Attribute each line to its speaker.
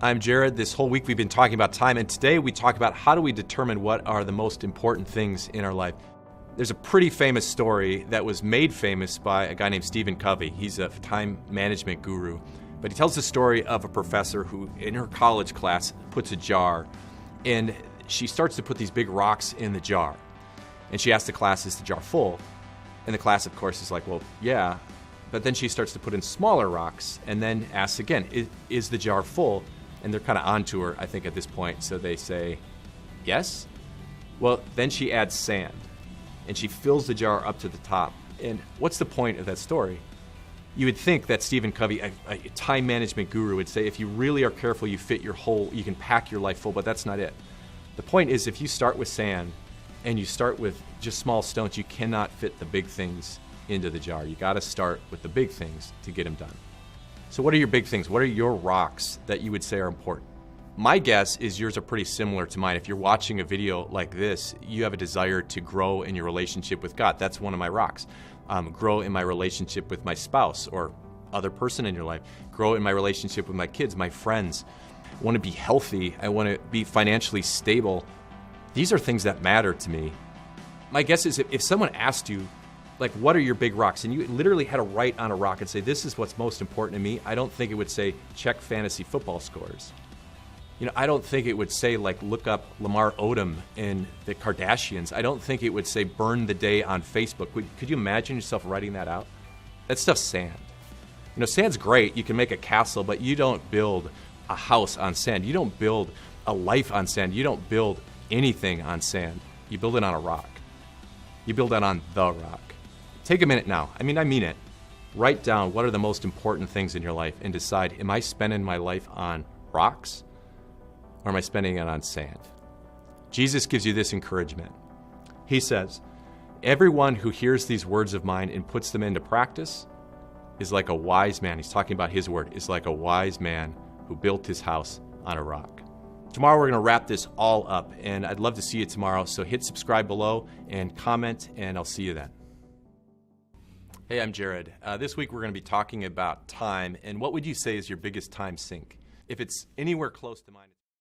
Speaker 1: I'm Jared. This whole week we've been talking about time, and today we talk about how do we determine what are the most important things in our life. There's a pretty famous story that was made famous by a guy named Stephen Covey. He's a time management guru. But he tells the story of a professor who, in her college class, puts a jar, and she starts to put these big rocks in the jar. And she asks the class, is the jar full? And the class, of course, is like, well, yeah. But then she starts to put in smaller rocks, and then asks again, is the jar full? And they're kind of onto her, I think, at this point. So they say, yes. Well, then she adds sand, and she fills the jar up to the top. And what's the point of that story? You would think that Stephen Covey, a time management guru, would say, if you really are careful, you can pack your life full, but that's not it. The point is, if you start with sand and you start with just small stones, you cannot fit the big things into the jar. You got to start with the big things to get them done. So what are your big things? What are your rocks that you would say are important? My guess is yours are pretty similar to mine. If you're watching a video like this, you have a desire to grow in your relationship with God. That's one of my rocks. Grow in my relationship with my spouse or other person in your life. Grow in my relationship with my kids, my friends. I want to be healthy. I want to be financially stable. These are things that matter to me. My guess is if someone asked you, like, what are your big rocks? And you literally had to write on a rock and say, this is what's most important to me. I don't think it would say, check fantasy football scores. I don't think it would say, like, look up Lamar Odom and the Kardashians. I don't think it would say, burn the day on Facebook. Could you imagine yourself writing that out? That stuff's sand. Sand's great. You can make a castle, but you don't build a house on sand. You don't build a life on sand. You don't build anything on sand. You build it on a rock. You build it on the rock. Take a minute now. I mean it. Write down what are the most important things in your life and decide, am I spending my life on rocks or am I spending it on sand? Jesus gives you this encouragement. He says, everyone who hears these words of mine and puts them into practice is like a wise man. He's talking about his word. Is like a wise man who built his house on a rock. Tomorrow we're going to wrap this all up, and I'd love to see you tomorrow. So hit subscribe below and comment, and I'll see you then. Hey, I'm Jared. This week we're going to be talking about time, and what would you say is your biggest time sink? If it's anywhere close to mine,